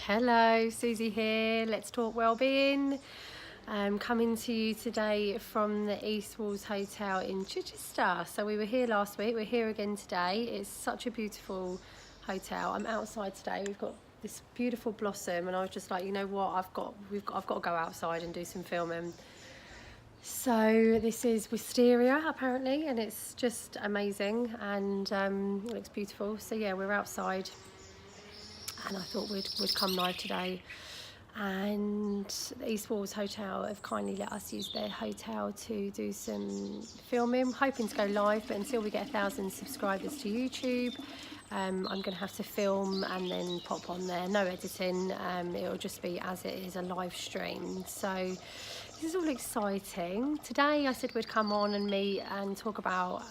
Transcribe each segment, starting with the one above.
Hello, Susie here. Let's talk wellbeing. Coming to you today from the East Walls Hotel in Chichester. So we were here last week. We're here again today. It's such a beautiful hotel. I'm outside today. We've got this beautiful blossom, and I was just like, you know what? I've got to go outside and do some filming. So this is wisteria apparently, and it's just amazing, and it looks beautiful. So yeah, we're outside. And I thought we'd come live today, and the East Walls Hotel have kindly let us use their hotel to do some filming. I'm hoping to go live, but until we get 1,000 subscribers to YouTube, I'm going to have to film and then pop on there. No editing, it'll just be as it is, a live stream. So this is all exciting. Today I said we'd come on and meet and talk about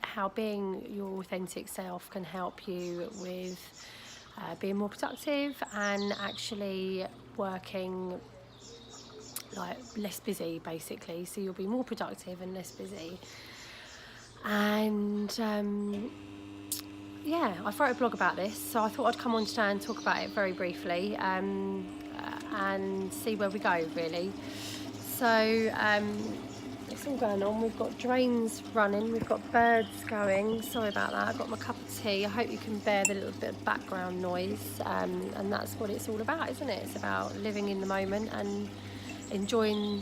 how being your authentic self can help you with being more productive and actually working like less busy, basically. So you'll be more productive and less busy. And yeah, I've wrote a blog about this, so I thought I'd come on today and talk about it very briefly, and see where we go, really. So it's all going on. We've got drains running, we've got birds going. Sorry about that. I've got my cup of tea. I hope you can bear the little bit of background noise, and that's what it's all about, isn't it? It's about living in the moment and enjoying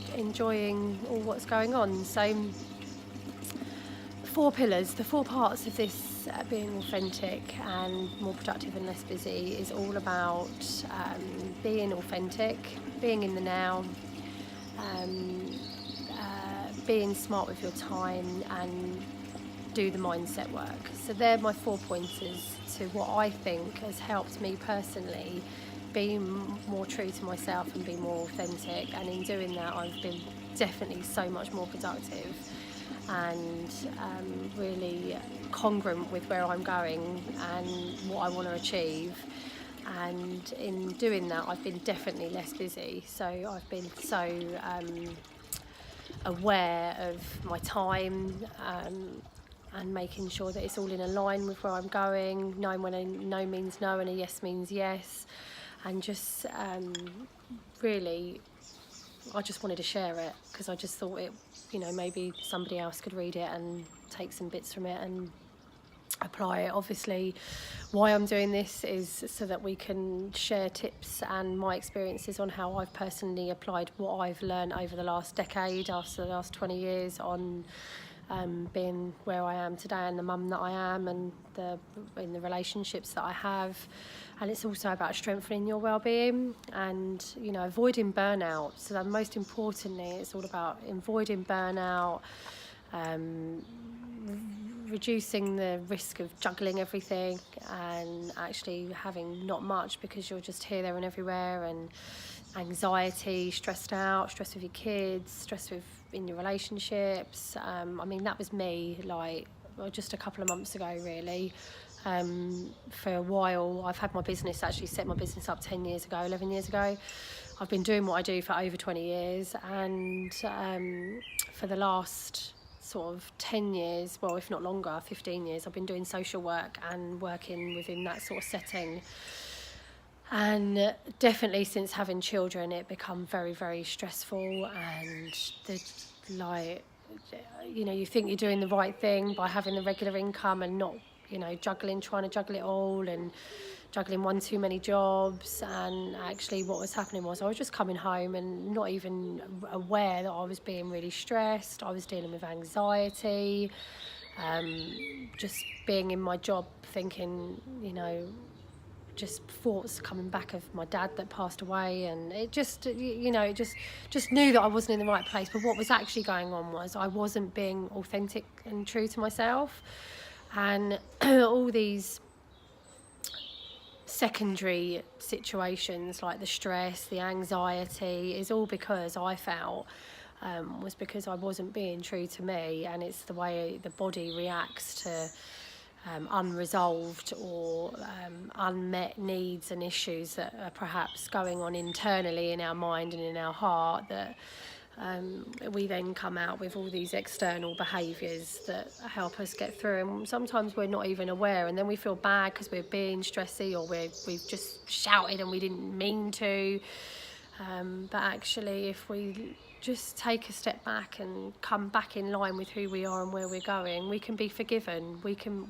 all what's going on. So the four parts of this being authentic and more productive and less busy is all about being authentic, being in the now, being smart with your time, and do the mindset work. So they're my 4 pointers to what I think has helped me personally be more true to myself and be more authentic. And in doing that, I've been definitely so much more productive and really congruent with where I'm going and what I want to achieve. And in doing that, I've been definitely less busy. So I've been so aware of my time, and making sure that it's all in a line with where I'm going, knowing when a no means no and a yes means yes, and just really, I just wanted to share it because I just thought it, maybe somebody else could read it and take some bits from it and apply it. Obviously, why I'm doing this is so that we can share tips and my experiences on how I've personally applied what I've learned over the last decade, after the last 20 years, on being where I am today and the mum that I am, and in the relationships that I have. And it's also about strengthening your well-being and avoiding burnout. So that most importantly, it's all about avoiding burnout, reducing the risk of juggling everything and actually having not much because you're just here, there and everywhere, and anxiety, stress with your kids, stress in your relationships. That was me just a couple of months ago, really. For a while, I've had my business, actually set my business up 11 years ago. I've been doing what I do for over 20 years, and for the last sort of 10 years, well, if not longer, 15 years, I've been doing social work and working within that sort of setting. And definitely since having children, it become very, very stressful, and you think you're doing the right thing by having the regular income and not, trying to juggle it all and juggling one too many jobs. And actually what was happening was I was just coming home and not even aware that I was being really stressed. I was dealing with anxiety, just being in my job thinking, just thoughts coming back of my dad that passed away, and it just just knew that I wasn't in the right place. But what was actually going on was I wasn't being authentic and true to myself, and all these secondary situations like the stress, the anxiety, is all because I felt was because I wasn't being true to me. And it's the way the body reacts to unresolved or unmet needs and issues that are perhaps going on internally in our mind and in our heart, that we then come out with all these external behaviours that help us get through, and sometimes we're not even aware, and then we feel bad because we're being stressy, or we've just shouted and we didn't mean to. But actually, if we just take a step back and come back in line with who we are and where we're going, we can be forgiven, we can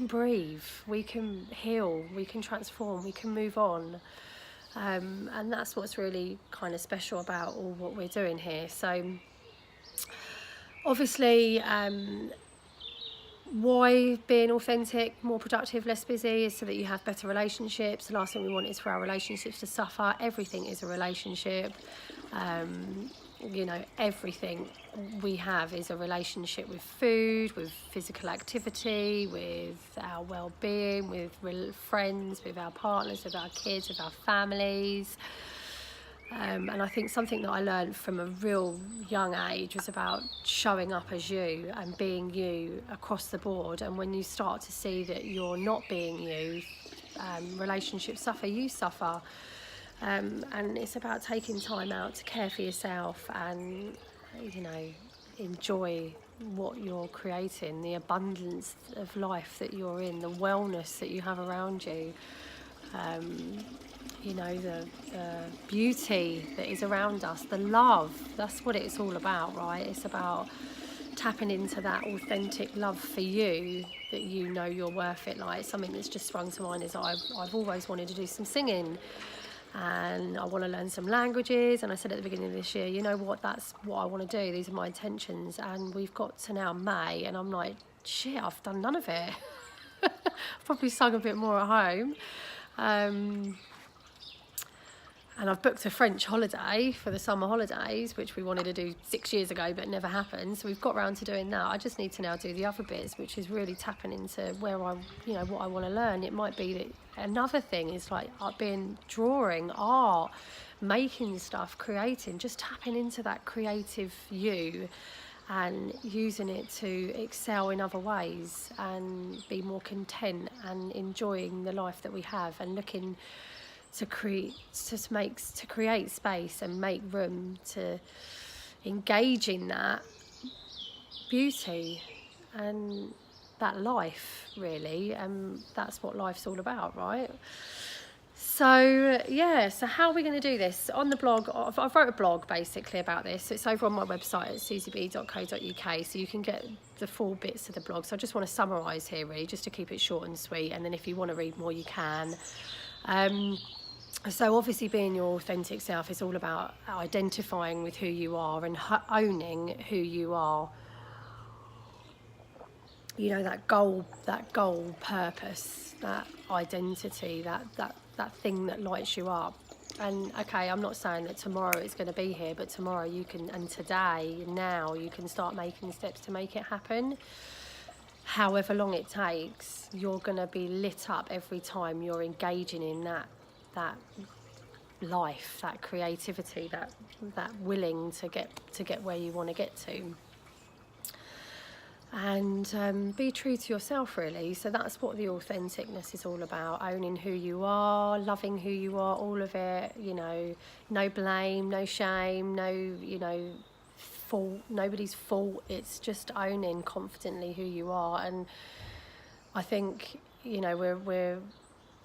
breathe, we can heal, we can transform, we can move on. And that's what's really kind of special about all what we're doing here. So obviously, why being authentic, more productive, less busy, is so that you have better relationships. The last thing we want is for our relationships to suffer. Everything is a relationship. You know, everything we have is a relationship with food, with physical activity, with our well-being, with friends, with our partners, with our kids, with our families. And I think something that I learned from a real young age was about showing up as you and being you across the board. And when you start to see that you're not being you, relationships suffer, you suffer. And it's about taking time out to care for yourself and, you know, enjoy what you're creating, the abundance of life that you're in, the wellness that you have around you, you know, the beauty that is around us, the love. That's what it's all about, right? It's about tapping into that authentic love for you, that you know you're worth it. Like, something that's just sprung to mind is I've always wanted to do some singing, and I want to learn some languages, and I said at the beginning of this year, you know what, that's what I want to do, these are my intentions, and we've got to now May, and I'm like, shit, I've done none of it. I've probably sung a bit more at home, and I've booked a French holiday for the summer holidays, which we wanted to do 6 years ago but never happened, so we've got round to doing that. I just need to now do the other bits, which is really tapping into where I, you know, what I want to learn. It might be that another thing is like being drawing, art, making stuff, creating, just tapping into that creative you and using it to excel in other ways and be more content and enjoying the life that we have, and looking to create space and make room to engage in that beauty and that life, really. And that's what life's all about, right? So yeah, so how are we going to do this? On the blog, I've wrote a blog basically about this. It's over on my website at susieb.co.uk, so you can get the full bits of the blog. So I just want to summarise here, really, just to keep it short and sweet, and then if you want to read more, you can. So obviously, being your authentic self is all about identifying with who you are and owning who you are. You know, that goal, purpose, that identity, that thing that lights you up. And okay, I'm not saying that tomorrow it's going to be here, but tomorrow you can, and today, now, you can start making steps to make it happen. However long it takes, you're going to be lit up every time you're engaging in that life, that creativity, that willing to get where you want to get to. And be true to yourself, really. So that's what the authenticness is all about: owning who you are, loving who you are, all of it. You know, no blame, no shame, no, you know, fault, nobody's fault. It's just owning confidently who you are. And I think, you know, we're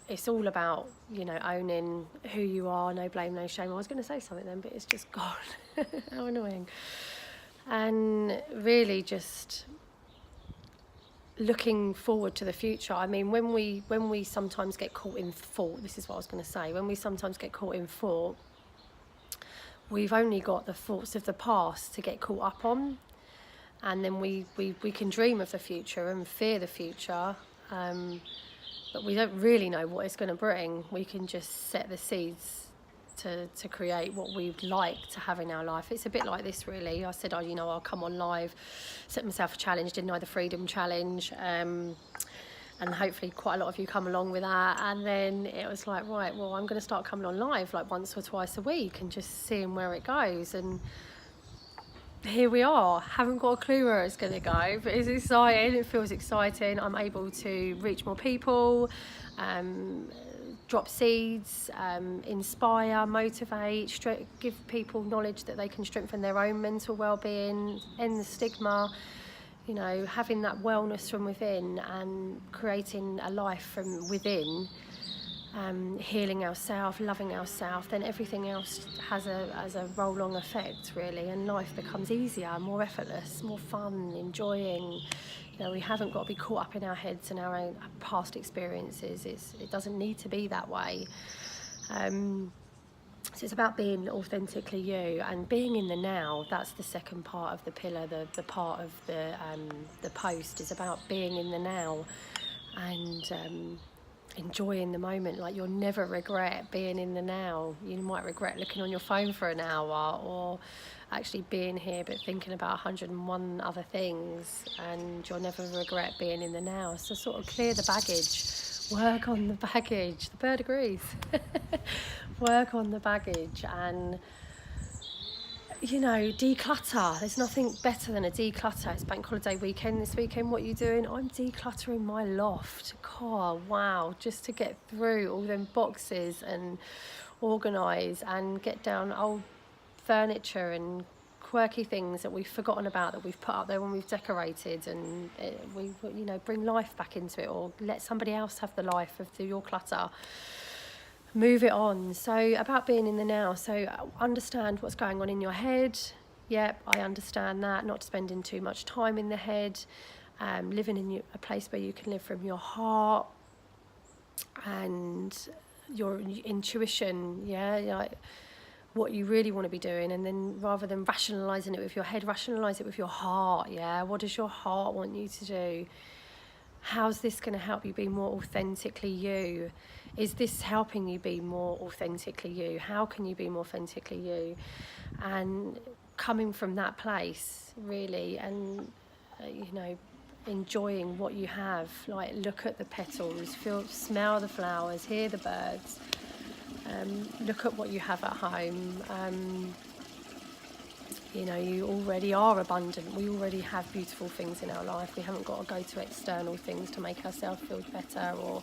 it's all about, you know, owning who you are, no blame, no shame. I was going to say something then, but it's just gone. How annoying. And really just looking forward to the future. I mean, when we sometimes get caught in thought, this is what I was going to say, when we sometimes get caught in thought, we've only got the thoughts of the past to get caught up on, and then we can dream of the future and fear the future, but we don't really know what it's going to bring. We can just set the seeds to create what we'd like to have in our life. It's a bit like this, really. I said, I'll come on live, set myself a challenge, didn't I, the Freedom Challenge, and hopefully quite a lot of you come along with that. And then it was like, right, well, I'm going to start coming on live like once or twice a week and just seeing where it goes. And here we are. Haven't got a clue where it's going to go, but it's exciting. It feels exciting. I'm able to reach more people, drop seeds, inspire, motivate, give people knowledge that they can strengthen their own mental well-being, end the stigma, you know, having that wellness from within and creating a life from within, healing ourselves, loving ourselves, then everything else has a roll-on effect, really, and life becomes easier, more effortless, more fun, enjoying. You know, we haven't got to be caught up in our heads and our own past experiences. It doesn't need to be that way. So it's about being authentically you and being in the now. That's the second part of the pillar. The part of the post is about being in the now and enjoying the moment. Like, you'll never regret being in the now. You might regret looking on your phone for an hour or actually being here but thinking about 101 other things, and you'll never regret being in the now. So sort of clear the baggage, work on the baggage. The bird agrees. Work on the baggage and, you know, declutter. There's nothing better than a declutter. It's bank holiday weekend this weekend. What are you doing? I'm decluttering my loft. God, wow, just to get through all them boxes and organise and get down old furniture and quirky things that we've forgotten about, that we've put up there when we've decorated, and we, you know, bring life back into it, or let somebody else have the life of your clutter. Move it on. So about being in the now. So understand what's going on in your head. Yep, I understand that. Not spending too much time in the head. Living in a place where you can live from your heart and your intuition. Yeah, like what you really want to be doing, and then rather than rationalising it with your head, rationalise it with your heart. Yeah, what does your heart want you to do? How's this going to help you be more authentically you? Is this helping you be more authentically you? How can you be more authentically you? And coming from that place, really, and you know, enjoying what you have. Like, look at the petals, smell the flowers, hear the birds. Look at what you have at home. You know, you already are abundant. We already have beautiful things in our life. We haven't got to go to external things to make ourselves feel better, or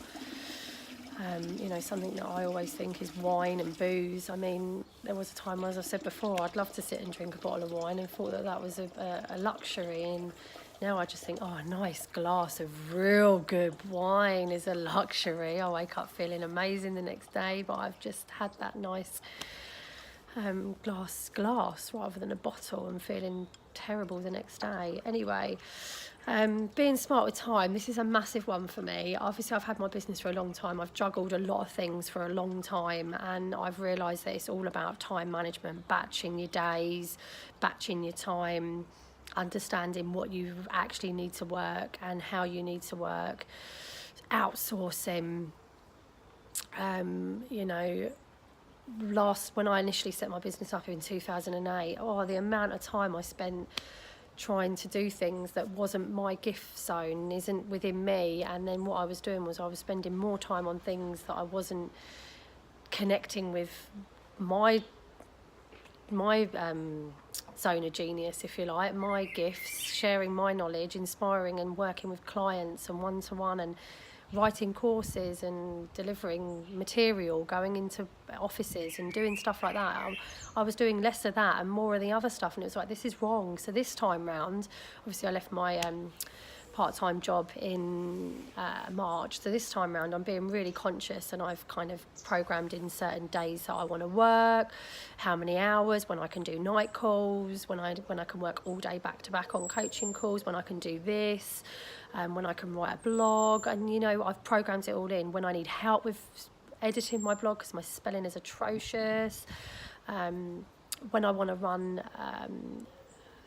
you know, something that I always think is wine and booze. I mean, there was a time, as I've said before, I'd love to sit and drink a bottle of wine and thought that was a luxury, and now I just think, oh, a nice glass of real good wine is a luxury. I wake up feeling amazing the next day, but I've just had that nice glass rather than a bottle and feeling terrible the next day. Anyway, being smart with time, this is a massive one for me. Obviously, I've had my business for a long time. I've juggled a lot of things for a long time, and I've realised that it's all about time management, batching your days, batching your time, understanding what you actually need to work and how you need to work, outsourcing. You know, when I initially set my business up in 2008, the amount of time I spent trying to do things that wasn't my gift zone, isn't within me, and then what I was doing was I was spending more time on things that I wasn't connecting with my zone of genius, if you like, my gifts, sharing my knowledge, inspiring and working with clients and one-to-one, and writing courses and delivering material, going into offices and doing stuff like that. I was doing less of that and more of the other stuff, and it was like, this is wrong. So this time round, obviously I left my part-time job in March, so this time round I'm being really conscious, and I've kind of programmed in certain days that I want to work, how many hours, when I can do night calls, when I can work all day back to back on coaching calls, when I can do this, when I can write a blog, and you know, I've programmed it all in. When I need help with editing my blog because my spelling is atrocious, when I want to run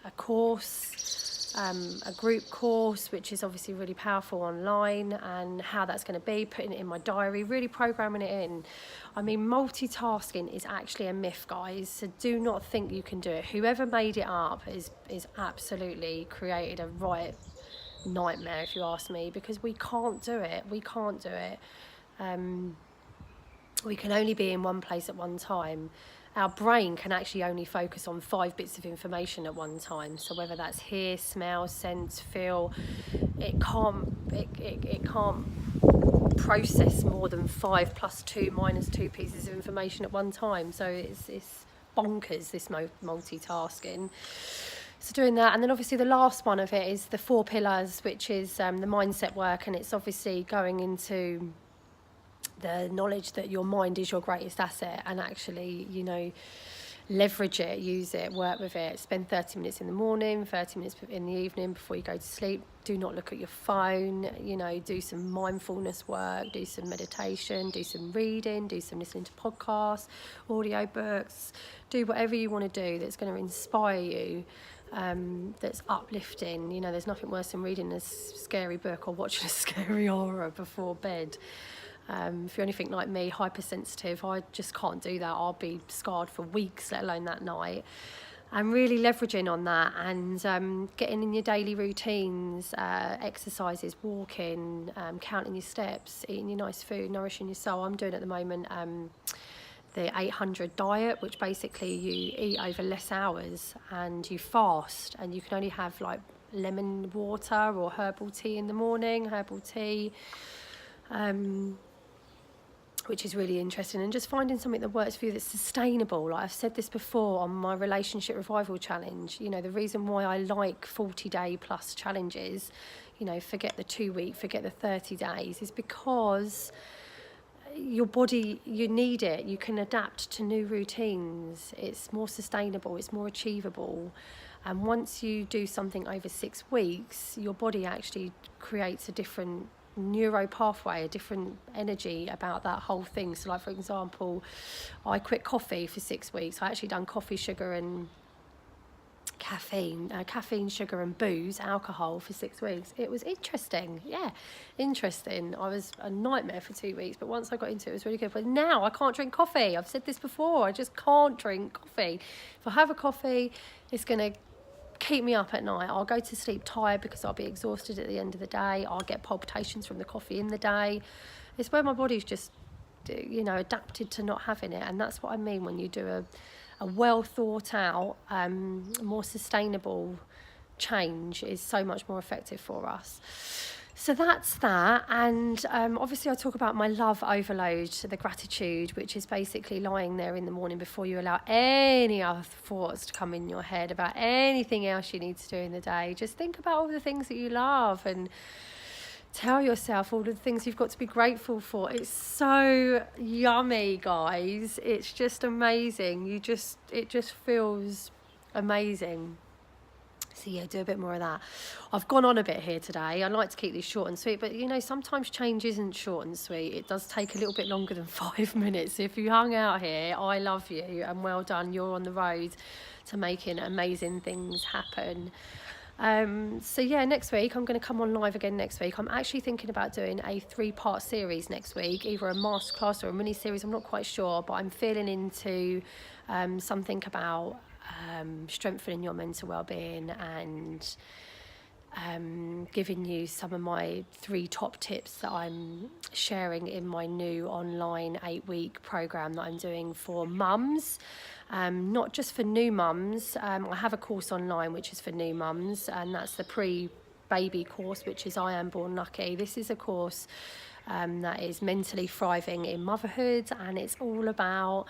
a course, a group course, which is obviously really powerful online, and how that's going to be, putting it in my diary, really programming it in. I mean, multitasking is actually a myth, guys, so do not think you can do it. Whoever made it up is absolutely created a right nightmare, if you ask me, because we can't do it. We can only be in one place at one time. Our brain can actually only focus on 5 bits of information at one time. So whether that's hear, smell, sense, feel, it can't process more than 5 plus 2 minus 2 pieces of information at one time. So it's bonkers, this multitasking. So doing that, and then obviously the last one of it is the 4 pillars, which is the mindset work, and it's obviously going into the knowledge that your mind is your greatest asset, and actually, you know, leverage it, use it, work with it. Spend 30 minutes in the morning, 30 minutes in the evening before you go to sleep. Do not look at your phone, you know, do some mindfulness work, do some meditation, do some reading, do some listening to podcasts, audio books, do whatever you want to do that's going to inspire you, that's uplifting. You know, there's nothing worse than reading a scary book or watching a scary horror before bed. If you're anything like me, hypersensitive, I just can't do that. I'll be scarred for weeks, let alone that night. And really leveraging on that, and getting in your daily routines, exercises, walking, counting your steps, eating your nice food, nourishing your soul. I'm doing at the moment the 800 diet, which basically you eat over less hours and you fast, and you can only have like lemon water or herbal tea in the morning, herbal tea. Which is really interesting, and just finding something that works for you that's sustainable. Like I've said this before on my relationship revival challenge, you know, the reason why I like 40-day plus challenges, you know, forget the 2 week, forget the 30 days, is because your body, you need it. You can adapt to new routines. It's more sustainable, it's more achievable. And once you do something over 6 weeks, your body actually creates a different neuro pathway, a different energy about that whole thing. So like, for example, I quit coffee for 6 weeks. I actually done coffee, sugar and caffeine, sugar and booze, alcohol for 6 weeks. It was interesting. I was a nightmare for 2 weeks, but once I got into it, it was really good. But now I can't drink coffee. I've said this before, I just can't drink coffee. If I have a coffee, it's going to keep me up at night. I'll go to sleep tired because I'll be exhausted at the end of the day. I'll get palpitations from the coffee in the day. It's where my body's just, you know, adapted to not having it. And that's what I mean when you do a well thought out, more sustainable change is so much more effective for us. So that's that. And obviously I talk about my love overload, the gratitude, which is basically lying there in the morning before you allow any other thoughts to come in your head about anything else you need to do in the day. Just think about all the things that you love and tell yourself all the things you've got to be grateful for. It's so yummy, guys. It's just amazing. It just feels amazing. So yeah, do a bit more of that. I've gone on a bit here today. I like to keep these short and sweet, but you know, sometimes change isn't short and sweet. It does take a little bit longer than 5 minutes. If you hung out here, I love you and well done. You're on the road to making amazing things happen. So yeah, next week I'm going to come on live again next week. I'm actually thinking about doing a 3-part series next week, either a masterclass or a mini series. I'm not quite sure, but I'm feeling into something about strengthening your mental well-being and giving you some of my 3 top tips that I'm sharing in my new online 8-week program that I'm doing for mums, not just for new mums. I have a course online which is for new mums, and that's the pre-baby course, which is I Am Born Lucky. This is a course that is mentally thriving in motherhood, and it's all about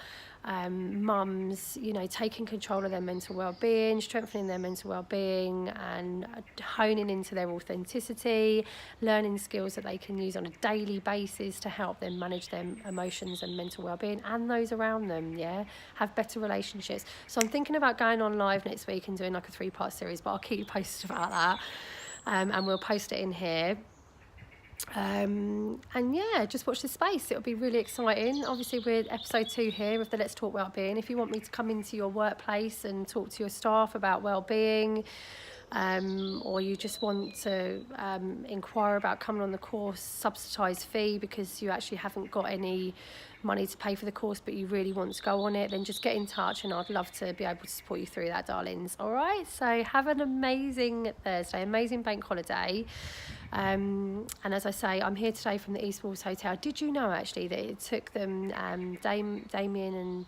mums, you know, taking control of their mental well-being, strengthening their mental well-being, and honing into their authenticity, learning skills that they can use on a daily basis to help them manage their emotions and mental well-being and those around them, have better relationships. So I'm thinking about going on live next week and doing like a 3-part series, but I'll keep you posted about that, and we'll post it in here. And yeah, just watch this space. It'll be really exciting. Obviously we're episode 2 here of the Let's Talk Wellbeing. If you want me to come into your workplace and talk to your staff about wellbeing, or you just want to inquire about coming on the course, subsidised fee, because you actually haven't got any money to pay for the course but you really want to go on it, then just get in touch and I'd love to be able to support you through that, darlings. All right, so have an amazing Thursday, amazing bank holiday. And as I say, I'm here today from the East Walls Hotel. Did you know actually that it took them, Damien and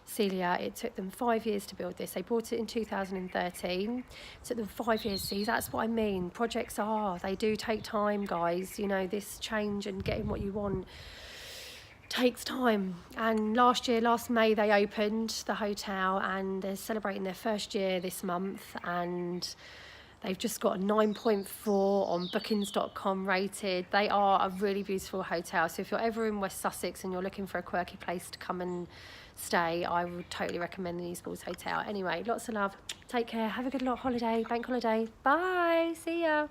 Celia, it took them 5 years to build this. They bought it in 2013. It took them 5 years. See, that's what I mean. Projects they do take time, guys. You know, this change and getting what you want takes time. And last May, they opened the hotel, and they're celebrating their first year this month, and they've just got a 9.4 on bookings.com rated. They are a really beautiful hotel. So if you're ever in West Sussex and you're looking for a quirky place to come and stay, I would totally recommend the New Schools Hotel. Anyway, lots of love. Take care. Have a good holiday, bank holiday. Bye. See ya.